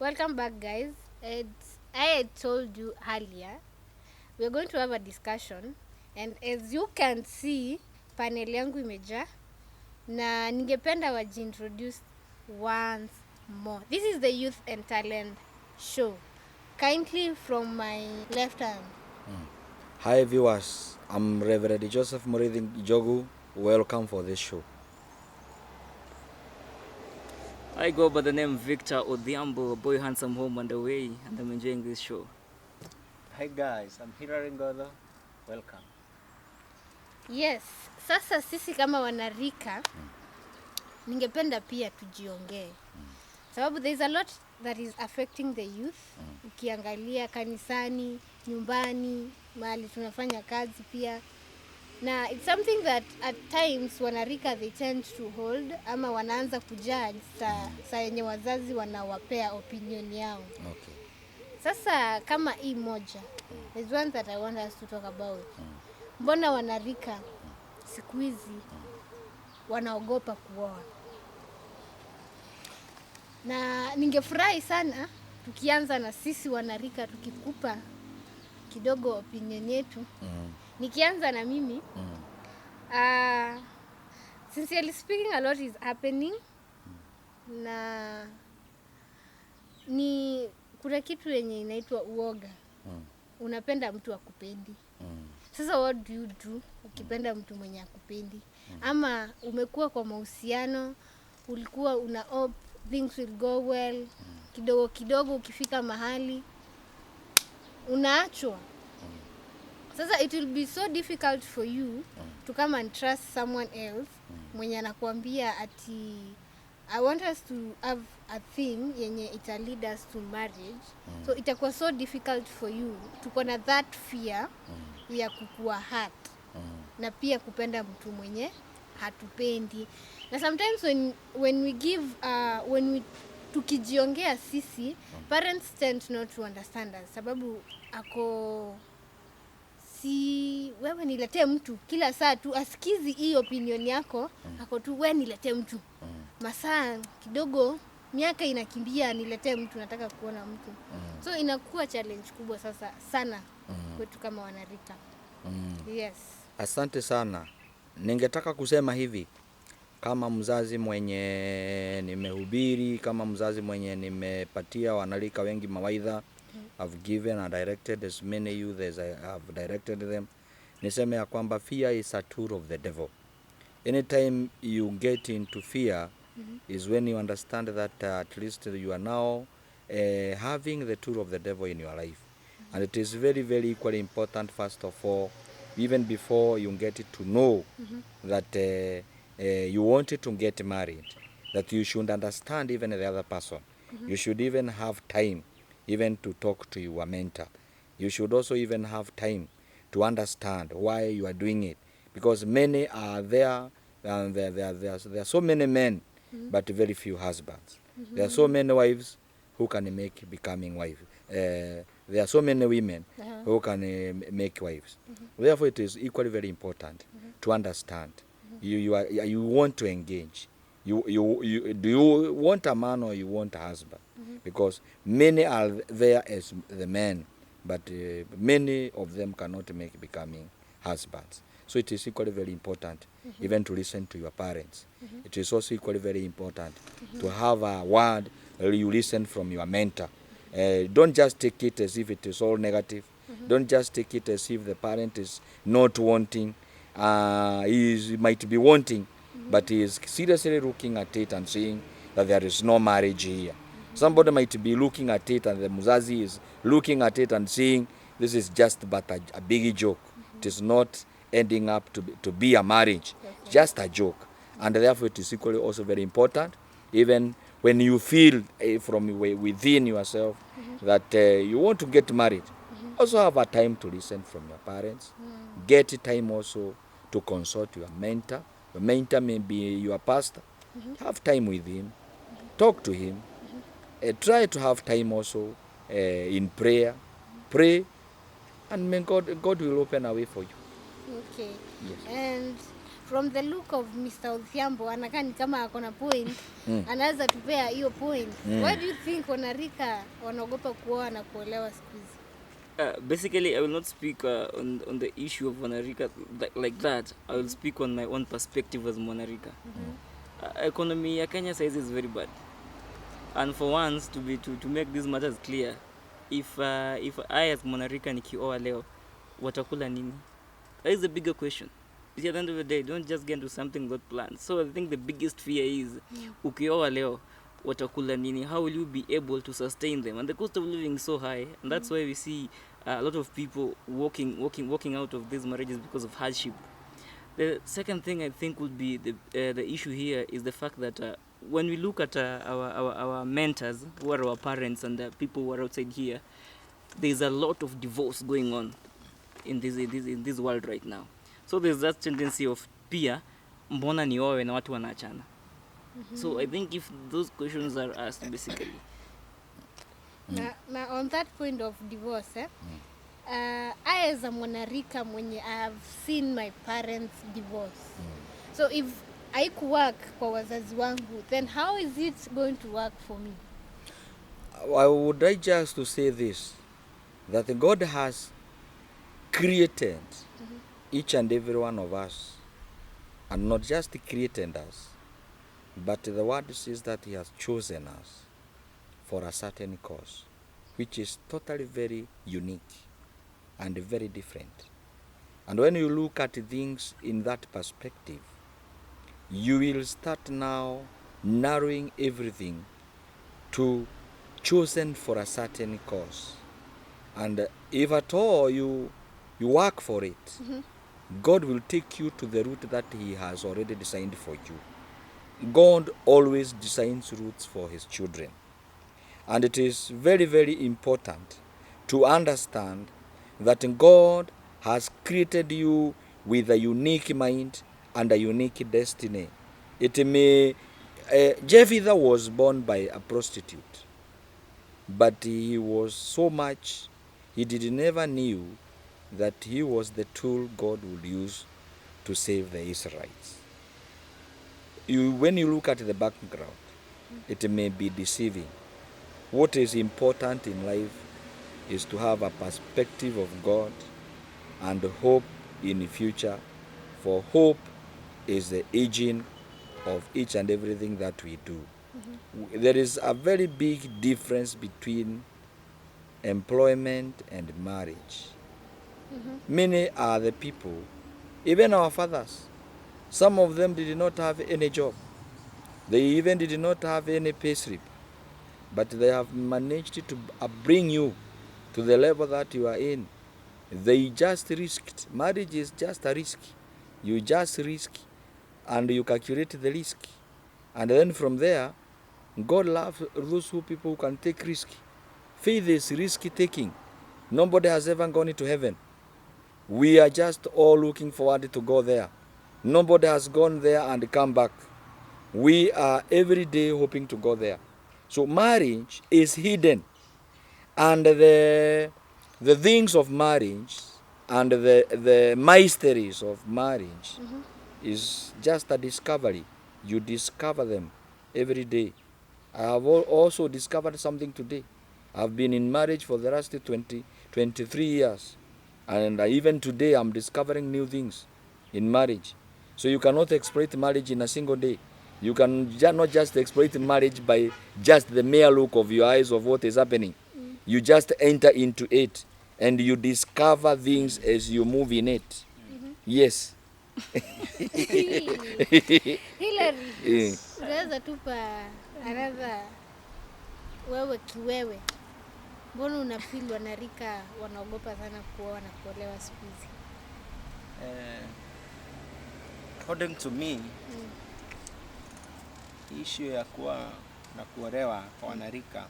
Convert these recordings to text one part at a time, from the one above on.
Welcome back, guys. I had told you earlier, we're going to have a discussion, and as you can see, panel yangu imejaa na ningependa wajiintroduce once more. This is the Youth and Talent Show. Kindly from my left hand. Hi viewers, I'm Reverend Joseph Murithi Jogu. Welcome for this show. I go by the name Victor Odhiambo, boy handsome home on the way, and I'm enjoying this show. Hi guys, I'm Hilary Ngodho. Welcome. Yes, sasa sisi kama wanarika ningependa pia tujiongee. Sababu there is a lot that is affecting the youth. Ukiangalia kanisani, nyumbani, mahali tunafanya kazi pia. Na it's something that at times wanarika they tend to hold ama wanaanza kujudge saa yenye wazazi wanawapea opinion yao. Okay. Sasa kama hii moja, there's one that I want us to talk about. Mbona wanarika siku hizi wanaogopa kuoa? Na ningefurahi sana tukianza na sisi wanarika tukikupa kidogo opinion yetu. Nikianza na mimi, sincerely speaking, a lot is happening. Na ni kuna kitu yenye inaitwa uoga. Unapenda mtu akupendi. Sasa what do you do ukipenda mtu mwenye akupendi? Ama umekuwa kwa mahusiano, ulikuwa una hope things will go well, kidogo kidogo ukifika mahali unaachwa. Sasa it will be so difficult for you to come and trust someone else mwenye anakuambia ati I want us to have a thing yenye ita lead us to marriage. So itakuwa so difficult for you. Tuko na that fear ya kukua hurt. Na pia kupenda mtu mwenye hatupendi. Na sometimes when we give tukijiongea sisi, parents tend not to understand us. Sababu si wewe niletee mtu kila saa tu asikizi hii opinion yako, ako tu wewe niletee mtu. Masaa kidogo miaka inakimbia niletee mtu, nataka kuona mtu. So inakuwa challenge kubwa sasa sana kwetu kama wanarika. Yes. Asante sana. Ningetaka kusema hivi, kama mzazi mwenye nimehubiri, kama mzazi mwenye nimepatia wanarika wengi mawaidha, I've given and directed as many youth as I have directed them. Niseme ya kwamba fear is a tool of the devil. Anytime you get into fear is when you understand that at least you are now having the tool of the devil in your life. And it is very, very equally important, first of all, even before you get to know that you wanted to get married, that you should understand even the other person. You should even have time even to talk to your mentor. You should also even have time to understand why you are doing it. Because many are there, and there are so many men, but very few husbands. There are so many wives who can make becoming wives. There are so many women who can make wives. Therefore, it is equally very important to understand. You want to engage. Do you want a man or you want a husband? Because many are there as the men, but many of them cannot make becoming husbands. So it is equally very important even to listen to your parents. It is also equally very important to have a word you listen from your mentor. Don't just take it as if it is all negative. Don't just take it as if the parent is not wanting. He might be wanting, but he is seriously looking at it and saying that there is no marriage here. Somebody might be looking at it and the muzazi is looking at it and saying this is just but a big joke. It is not ending up to be a marriage, just a joke. And therefore it is equally also very important, even when you feel from within yourself that you want to get married, also have a time to listen from your parents. Get time also to consult your mentor. Your mentor may be your pastor. Have time with him. Talk to him. Try to have time also in prayer. Pray, and may God will open a way for you. Okay. Yes. And from the look of Mr. Odhiambo anakaa ni kama akona point, anaweza tupea hiyo point. Why do you think wanarika wanaogopa kuoa na kuolewa siku hizi? Basically, I will not speak on the issue of Monarika like that. I will speak on my own perspective as Monarika. Economy ya Kenya size is very bad, and for once to make these matters clear, if I as Monarika nikioa leo, watakula nini? That is the bigger question. At the end of the day, don't just get into something God planned. So I think the biggest fear is ukioa leo, watakula nini? How will you be able to sustain them? And the cost of living is so high, and that's why we see a lot of people walking out of these marriages because of hardship. The second thing I think would be the issue here is the fact that when we look at our mentors, who are our parents and the people who are outside here, there is a lot of divorce going on in this world right now. So there's that tendency of pia mbona niowe na watu wanaachana. So I think if those questions are asked basically. Na on that point of divorce, I as a Monarika mwenye I have seen my parents divorce. So if haikuwork kwa wazazi wangu, then how is it going to work for me? I would like just to say this, that God has created each and every one of us, and not just created us, but the word says that he has chosen us for a certain cause, which is totally very unique and very different. And when you look at things in that perspective, you will start now narrowing everything to chosen for a certain cause. And if at all you work for it, God will take you to the route that he has already designed for you. God always designs routes for his children. And it is very, very important to understand that God has created you with a unique mind and a unique destiny. It may Jephthah was born by a prostitute, but he was so much, he never knew that he was the tool God would use to save the Israelites. When you look at the background, it may be deceiving. What is important in life is to have a perspective of God and hope in the future, for hope is the agent of each and everything that we do. There is a very big difference between employment and marriage. Many are the people, even our fathers, some of them did not have any job. They even did not have any pay slip, but they have managed to bring you to the level that you are in. They just risked. Marriage is just a risk. You just risk and you calculate the risk. And then from there, God loves those people who can take risk. Faith is risk taking. Nobody has ever gone into heaven. We are just all looking forward to go there. Nobody has gone there and come back. We are every day hoping to go there. So marriage is hidden. And the things of marriage and the mysteries of marriage is just a discovery. You discover them every day. I have also discovered something today. I've been in marriage for the last 23 years. And even today I'm discovering new things in marriage. So you cannot exploit marriage in a single day. You can not just exploit marriage by just the mere look of your eyes of what is happening. You just enter into it and you discover things as you move in it. Yes. Hilary, unaweza tupa another wewe kiwewe, mbona unafeel wanarika wanaogopa sana kuoa na kuolewa siku hizi? According to me, issue ya kuwa na kuolewa kwa wanarika,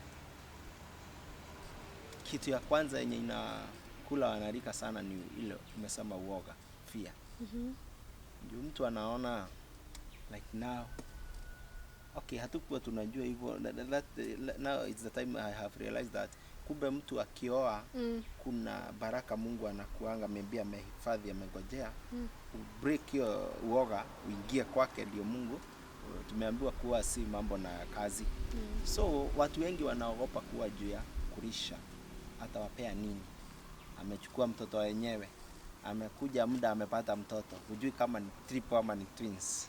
kitu ya kwanza yenye inakula wanarika sana ni ile umesema uoga, fear. Ndio mtu anaona like now, okay, hatukuwa tunajua hivyo, now it's the time I have realized that kumbe mtu akioa kuna baraka Mungu anakuanga maybe amehifadhi, amegojea break hiyo uoga uingie kwake, ndio Mungu. Tumeambiwa kuwa si mambo na kazi. So watu wengi wanaogopa kuwa juu ya kulisha, atawapea nini? Amechukua mtoto wenyewe, amekuja muda amepata mtoto, hujui kama ni triple ama ni twins.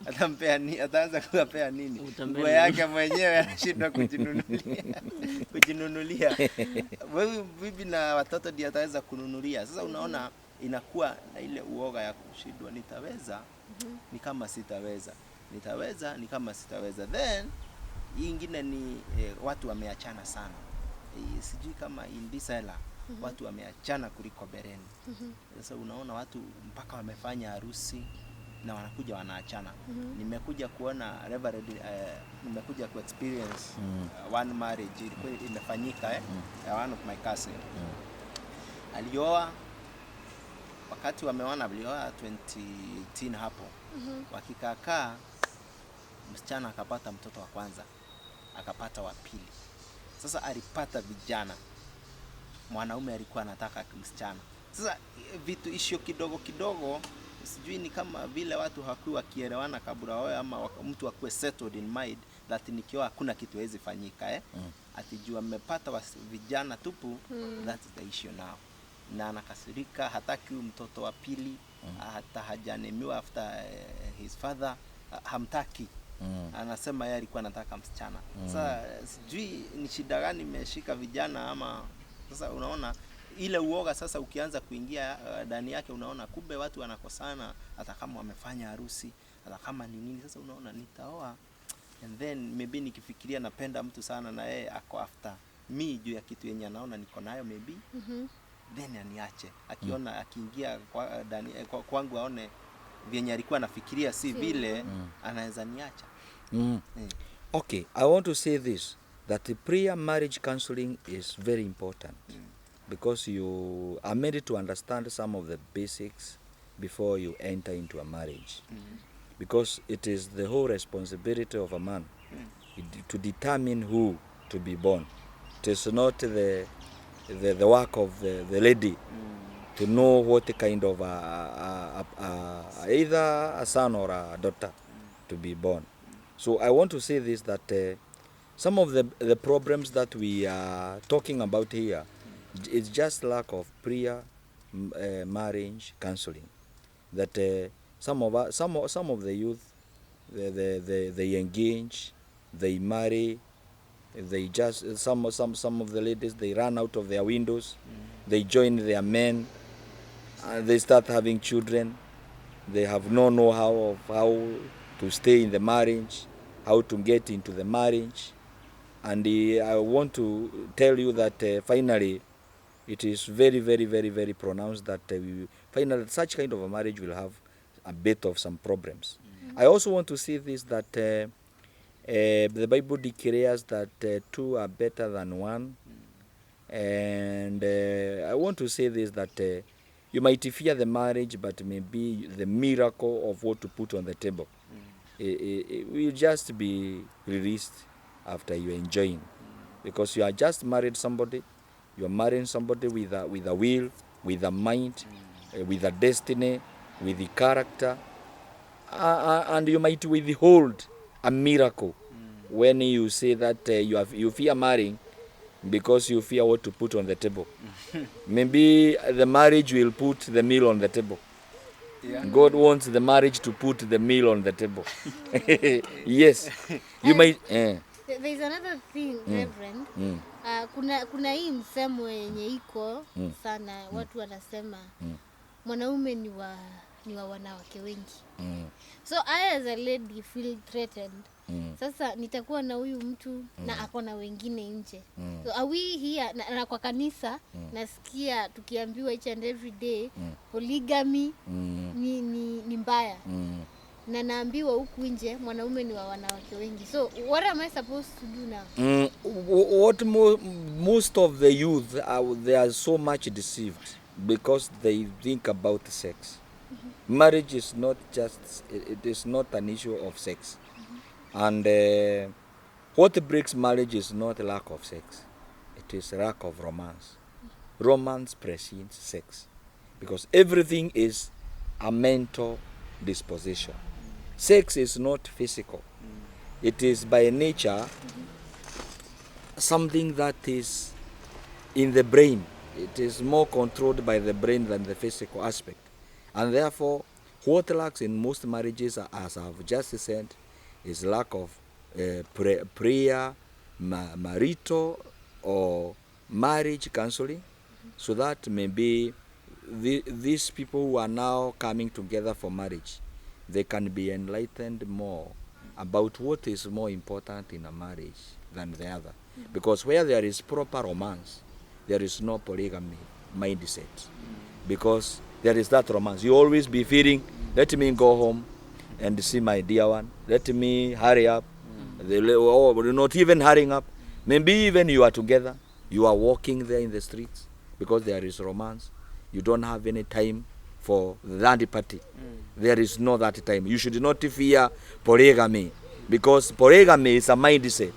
Atampea nini? Ataanza kuwapea nini? Nguo yake mwenyewe anashindwa kujinunulia. Wewe bibi na watoto ndio ataweza kununulia. Sasa unaona inakuwa na ile uoga ya kushindwa, nitaweza ni kama sitaweza, nitaweza ni kama sitaweza. Then hii ingine ni watu wameachana sana. Sijui kama in this era watu wameachana kuliko bereni. Sasa unaona watu mpaka wamefanya harusi na wanakuja wanaachana. Nimekuja kuona Reverend, nimekuja ku experience one marriage ilikuwa imefanyika one of my cousin. Alioa wakati wameona, alioa 2018 hapo. Wakikakaa msichana akapata mtoto wa kwanza, akapata wa pili. Sasa alipata vijana, mwanaume alikuwa anataka msichana. Sasa vitu issue kidogo kidogo, sijui ni kama vile watu hawakuwa wakielewana kabla wao, ama mtu akuwe settled in mind that nikioa hakuna kitu hawezi fanyika atijua amepata vijana tupu. That is the issue now. Na anakasirika, hataki mtoto wa pili, hata hajanemiwa after his father, hamtaki. Anasema yeye alikuwa anataka msichana. Sasa sijui ni shida gani imeshika vijana, ama sasa unaona ile uoga sasa ukianza kuingia ndani yake, unaona kumbe watu wanakosana hata kama wamefanya harusi, hata kama ni nini. Sasa unaona nitaoa and then maybe nikifikiria napenda mtu sana na yeye ako after me juu ya kitu yenye anaona niko nayo maybe then aniache. Akiona akiingia kwa ndani kwangu aone vyenye alikuwa anafikiria si vile, anaweza niacha. Okay, I want to say this, that the prayer marriage counseling is very important because you are made to understand some of the basics before you enter into a marriage. Because it is the whole responsibility of a man to determine who to be born. It is not the work of the lady to know what kind of either a son or a daughter to be born. So I want to say this, that some of the problems that we are talking about here is just lack of prayer marriage counseling. That some of the youth, they engage, they marry, they just some of the ladies, they run out of their windows, they join their men, and they start having children. They have no know-how of how to stay in the marriage, how to get into the marriage. And I want to tell you that finally it is very, very, very, very pronounced that finally such kind of a marriage will have a bit of some problems. I also want to say this, that the Bible declares that two are better than one. And I want to say this, that you might fear the marriage, but maybe the miracle of what to put on the table it will just be released after you enjoying. Because you are just married somebody, you are marrying somebody with a will, with a mind, with a destiny, with the character, and you might withhold a miracle when you say that you fear marrying because you fear what to put on the table. Maybe the marriage will put the meal on the table. Yeah. God wants the marriage to put the meal on the table. Yes. You might There's another thing, Reverend. Kuna hii msemo yenye iko sana, watu wanasema mwanaume ni wa wanawake wengi. So I as a lady feel threatened. Sasa nitakuwa na huyu mtu na ako na wengine nje. So are we here na kwa kanisa nasikia tukiambiwa each and every day polygamy ni mbaya. Na naambiwa huku nje mwanaume ni wa wanawake wengi. So what am I supposed to do now? What most of the youth they are so much deceived because they think about sex. Marriage is not just, it is not an issue of sex. And what breaks marriage is not lack of sex. it is lack of romance. Romance precedes sex, because everything is a mental disposition. Sex is not physical. It is by nature something that is in the brain. It is more controlled by the brain than the physical aspect. And therefore, what lacks in most marriages, as I've just said, is lack of prayer, marital or marriage counseling, so that maybe these people who are now coming together for marriage, they can be enlightened more about what is more important in a marriage than the other. Because where there is proper romance, there is no polygamy mindset. Because there is that romance. You always be feeling, let me go home and see my dear one. Let me hurry up. Or not even hurrying up. Maybe even you are together. You are walking there in the streets because there is romance. You don't have any time for that party. There is no that time. You should not fear polygamy, because polygamy is a mindset.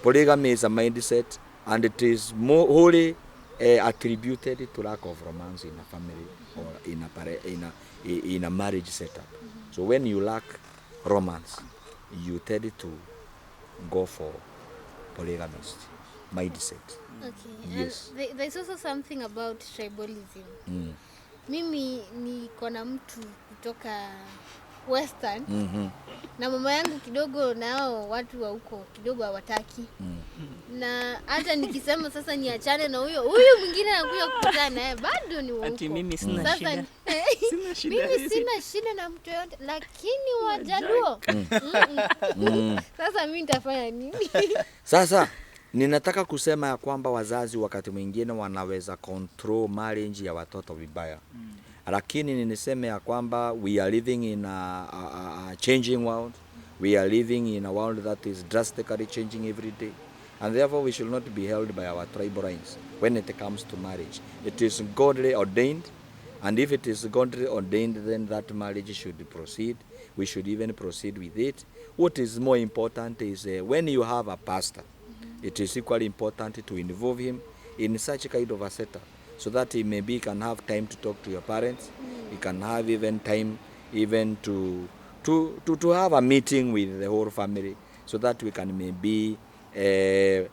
Polygamy is a mindset, and it is more wholly attributed to lack of romance in a family or in a marriage setup. So when you lack romance, you tend to go for polygamist mindset. Okay. Yes. And there's also something about tribalism. Mimi niko na mtu kutoka Western. Na mama yangu kidogo nao watu wa huko kidogo hawataki. Na hata nikisema sasa niachane na huyo mwingine anakuja kupatana naye, bado ni huko. Ati mimi sina shida. Mimi sina shida na mtu yote, lakini Wajaluo. Sasa mimi nitafanya nini? Sasa ninataka kusema ya kwamba wazazi wakati mwingine wanaweza control marriage ya watoto vibaya. Lakini niseme ya kwamba we are living in a changing world. We are living in a world that is drastically changing every day. And therefore we should not be held by our tribal lines when it comes to marriage. It is godly ordained. And if it is godly ordained, then that marriage should proceed. We should even proceed with it. What is more important is when you have a pastor, it is equally important to involve him in such kind of a setup, so that he maybe can have time to talk to your parents. He can have even time even to have a meeting with the whole family, so that we can maybe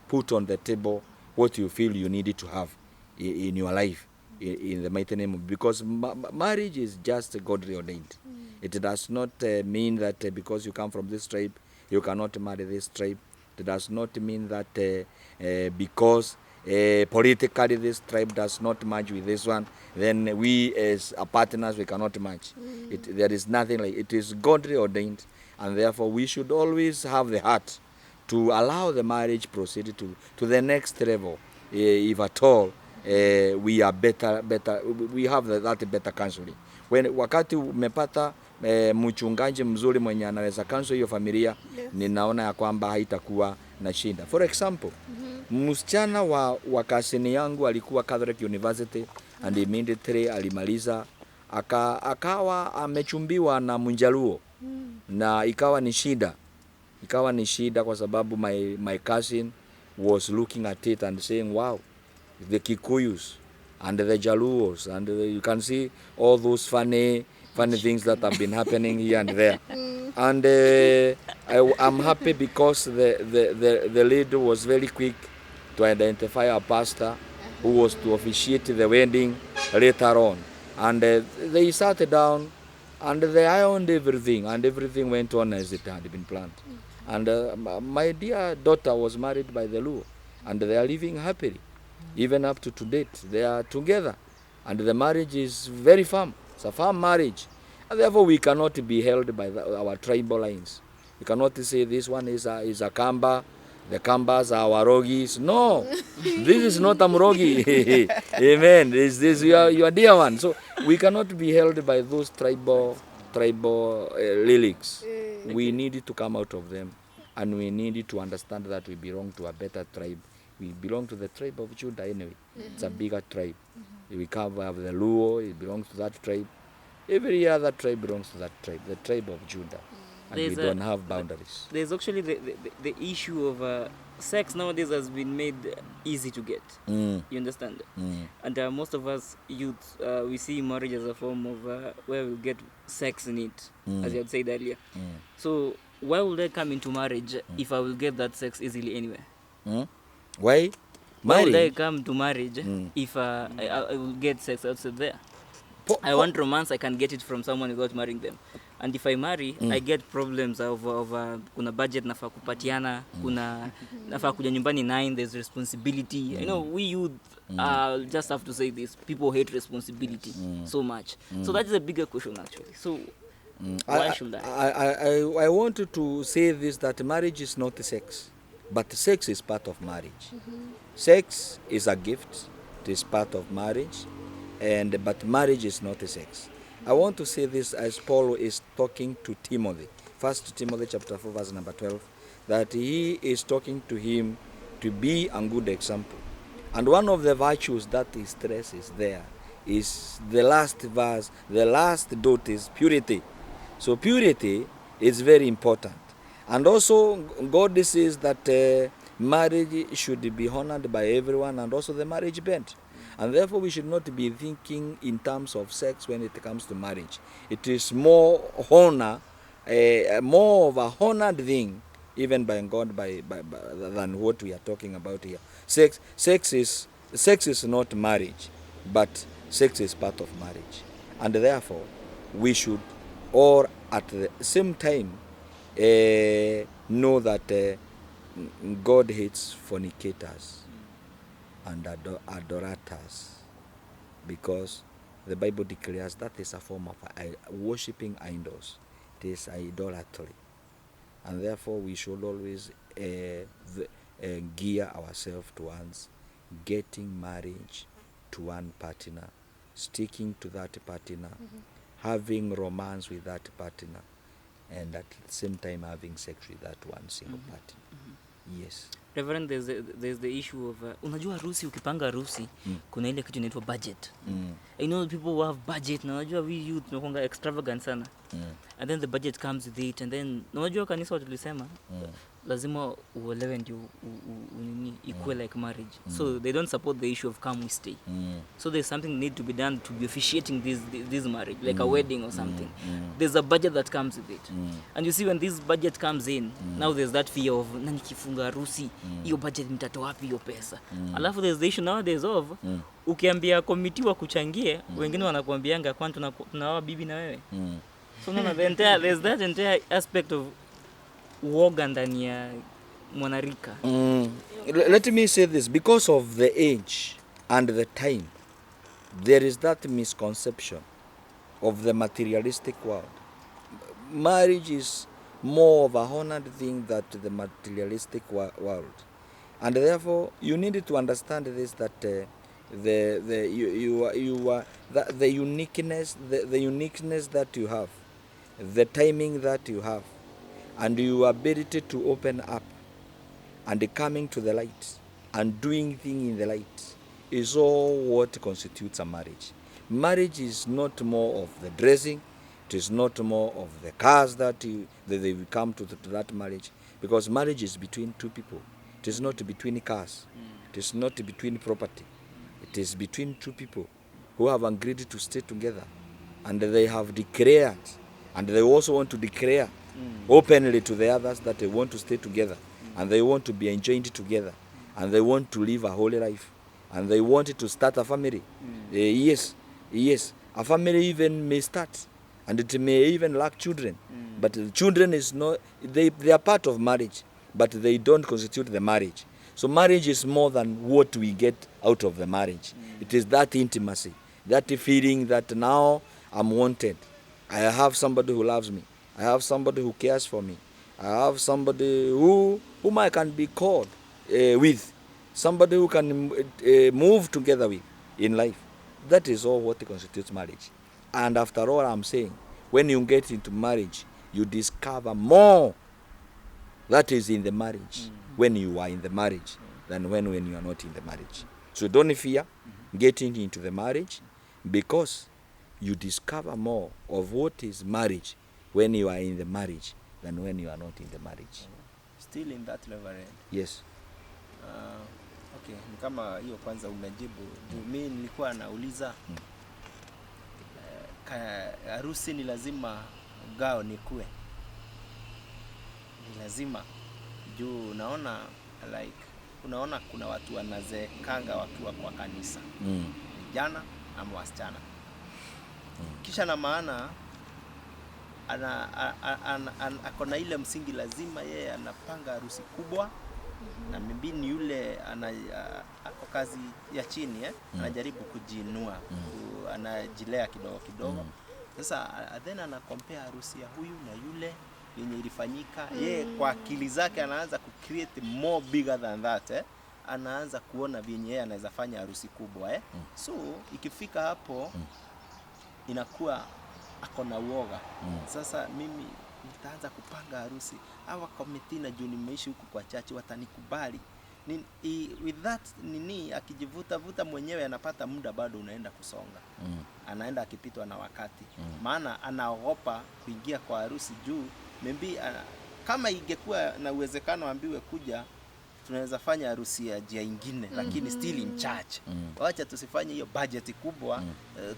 put on the table what you feel you need to have in your life, in the mighty name of, because marriage is just godly ordained. It does not mean that because you come from this tribe, you cannot marry this tribe. It does not mean that because politically this tribe does not match with this one, then we as partners we cannot match. There is nothing like it. Is godly ordained, and therefore we should always have the heart to allow the marriage proceed to the next level, if at all we are better, we have that better counseling. Wakati umepata mchungaji mzuri mwenye anaweza counsel hiyo familia, ninaona ya kwamba haitakuwa na shida. For example, msichana wa kasini yangu alikuwa Catholic University, and immediately alimaliza akawa amechumbiwa na Mjaluo, na ikawa ni shida kwa sababu my cousin was looking at it and saying, wow, the Kikuyus and the Jaluos, and you can see all those funny things that have been happening here and there. And I'm happy because the leader was very quick to identify a pastor who was to officiate the wedding later on. And they sat down and they ironed everything, and everything went on as it had been planned. And my dear daughter was married by the Luo, and they are living happily. Even up to date, they are together, and the marriage is very firm. It's a firm marriage, and therefore we cannot be held by our tribal lines. We cannot say this one is a Kamba, the Kambas are Warogis. No, this is not a Morogi. Amen. This is your dear one. So we cannot be held by those tribal lyrics. We need to come out of them, and we need to understand that we belong to a better tribe. We belong to the tribe of Judah anyway. It's a bigger tribe. We have the Luo, it belongs to that tribe. Every other tribe belongs to that tribe, the tribe of Judah. And we don't have boundaries. There's actually the issue of sex nowadays has been made easy to get. Mm. You understand? Mm. And most of us youth, we see marriage as a form of where we'll get sex in it, as you had said earlier. So why would I come into marriage if I will get that sex easily anywhere? Mm. Why? Why would I Marriage. come to marriage if I will get sex outside there? I Po- want romance, I can get it from someone without marrying them. And if I marry, I get problems of kuna budget nafaa kupatiana, kuna nafaa kuja nyumbani 9, there's responsibility. You know, we youth just have to say this, people hate responsibility so much. So that is a bigger question actually. So why should I wanted to say this, that marriage is not sex, but sex is part of marriage. Sex is a gift, it is part of marriage, but marriage is not a sex. I want to say this as Paul is talking to Timothy, 1 Timothy chapter 4 verse number 12, that he is talking to him to be a good example. And one of the virtues that he stresses there is the last verse, the last dot is purity. So purity is very important. And also God says that marriage should be honored by everyone, and also the marriage bed. And therefore we should not be thinking in terms of sex when it comes to marriage. It is more honor, more of a honored thing even by God than what we are talking about here. Sex is not marriage, but sex is part of marriage. And therefore we should, or at the same time, know that God hates fornicators and adorators, because the Bible declares that is a form of worshipping idols. It is idolatry, and therefore we should always gear ourselves towards getting marriage to one partner, sticking to that partner, having romance with that partner, and at the same time having sex with that one single partner. Yes. Reverend, there's the issue of unajua harusi, ukipanga harusi kuna ile kitu inaitwa budget. I know people who have budget, na unajua we youth tunakuanga extravagant sana. And then the budget comes with it, and then unajua kanisa watu tulisema lazima uolewe ndio nini equal like marriage. So they don't support the issue of come we stay. So there's something need to be done to be officiating this marriage, like a wedding or something. There's a budget that comes with it. And you see when this budget comes in, now there's that fear of na nikifunga harusi hiyo budget mtatoa wapi hiyo pesa. Alafu there's the issue nowadays of ukiambia committee wa kuchangie, wengine wanakuambianga kwani tunaoa bibi na wewe. So no, there's that entire aspect of uoga ndani ya mwanarika. Let me say this, because of the age and the time, there is that misconception of the materialistic world. Marriage is more of a honored thing than the materialistic world, and therefore you need to understand this, that the uniqueness, the uniqueness that you have, the timing that you have, and your ability to open up and coming to the light and doing things in the light is all what constitutes a marriage. Marriage is not more of the dressing, it is not more of the cars that they will come to that marriage, because marriage is between two people. It is not between cars, it is not between property, it is between two people who have agreed to stay together, and they have declared, and they also want to declare openly to the others that they want to stay together, and they want to be enjoined together, and they want to live a holy life, and they want to start a family. Yes, a family even may start, and it may even lack children, but the children is not, they are part of marriage, but they don't constitute the marriage. So marriage is more than what we get out of the marriage. It is that intimacy, that feeling that now I'm wanted, I have somebody who loves me, I have somebody who cares for me, I have somebody whom I can be called with, somebody who can move together with in life. That is all what constitutes marriage. And after all, I'm saying, when you get into marriage, you discover more that is in the marriage when you are in the marriage than when you are not in the marriage. So don't fear getting into the marriage, because you discover more of what is marriage when you are in the marriage than when you are not in the marriage. Still in that, Reverend. Yes. Okay, ni kama hiyo kwanza umejibu. Mimi nilikuwa nauliza harusi ni lazima gao nikue, ni lazima juu unaona kuna watu wanazekanga wakiwa kwa kanisa, vijana ama wasichana, kisha na maana ako na ile msingi, lazima yeye anapanga harusi kubwa, na mbini yule ako kazi ya chini anajaribu kujiinua, anajilea kidogo kidogo. Sasa then ana compare harusi ya huyu na yule yenye ilifanyika. Yeye kwa akili zake anaanza ku create more bigger than that anaanza kuona vyenye yeye anaweza fanya harusi kubwa So ikifika hapo inakuwa ako na uoga. Sasa mimi nitaanza kupanga harusi, hawa committee na juu nimeishi huku kwa chachi watanikubali with that akijivuta mwenyewe anapata muda bado unaenda kusonga. Anaenda akipitwa na wakati. Maana anaogopa kuingia kwa harusi juu maybe kama ingekuwa na uwezekano ambiwe kuja, tunaweza fanya harusi ya njia ingine, lakini still in charge. Wacha tusifanye hiyo budget kubwa.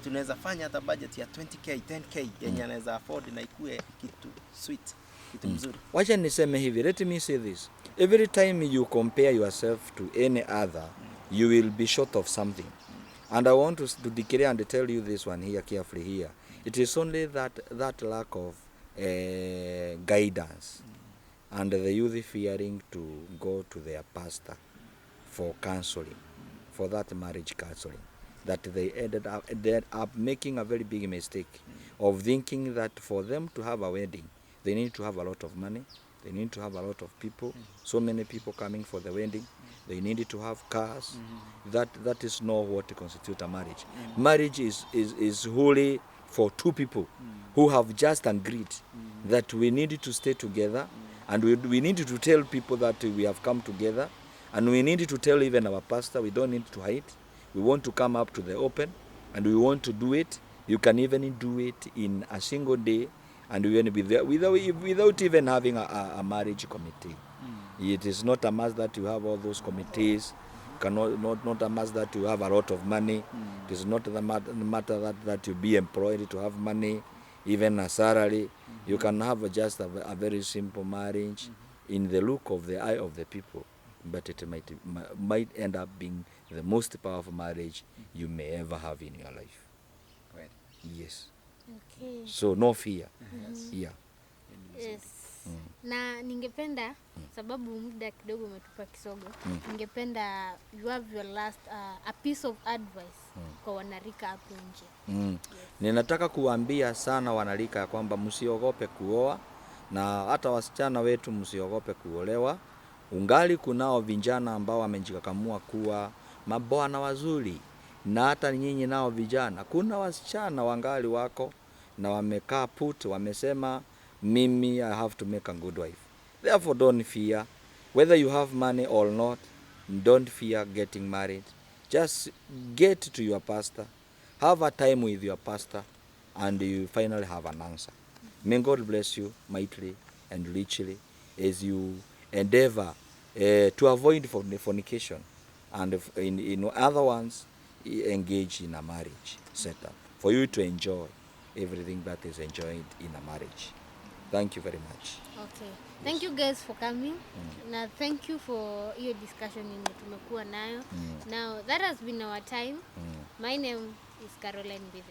Tunaweza fanya hata budget ya 20k 10k yenye anaweza afford na ikue kitu sweet, kitu mzuri. Wacha niseme hivi, let me say this. Every time you compare yourself to any other, you will be short of something. And I want to declare and tell you this one here carefully here. It is only that lack of guidance and the youth fearing to go to their pastor for counseling, for that marriage counseling, that they ended up making a very big mistake of thinking that for them to have a wedding, they need to have a lot of money, they need to have a lot of people, so many people coming for the wedding, they needed to have cars. That is not what constitutes a marriage. Marriage is wholly for two people who have just agreed that we need to stay together, and we need to tell people that we have come together, and we need to tell even our pastor we don't need to hide. We want to come up to the open, and we want to do it. You can even do it in a single day, and we will be there without even having a marriage committee. It is not a must that you have all those committees. Not a must that you have a lot of money. It is not the matter that you be employed to have money, even a salary. You can have just a very simple marriage in the look of the eye of the people, but it might end up being the most powerful marriage you may ever have in your life. Right. Yes. Okay. So no fear. Yeah. Yes. Na ningependa sababu muda kidogo umetupa kisogo, ningependa you have your last a piece of advice kwa wanarika hapo nje. Yes. Ninataka kuambia sana wanarika ya kwamba msiogope kuoa, na hata wasichana wetu msiogope kuolewa. Ungali kunao vijana ambao wamejikakamua kuwa mabwana wazuri, na hata nyinyi nao vijana kuna wasichana wangali wako na wamekaa wamesema mimi I have to make a good wife. Therefore don't fear whether you have money or not. Don't fear getting married. Just get to your pastor, have a time with your pastor, and you finally have an answer. May God bless you mightily and richly as you endeavor to avoid fornication, and in other ones engage in a marriage setup for you to enjoy everything that is enjoyed in a marriage. Thank you very much. Okay. Thank you guys for coming. Na thank you for your discussion yenye tumekuwa nayo. Now that has been our time. My name is Caroline Bithe.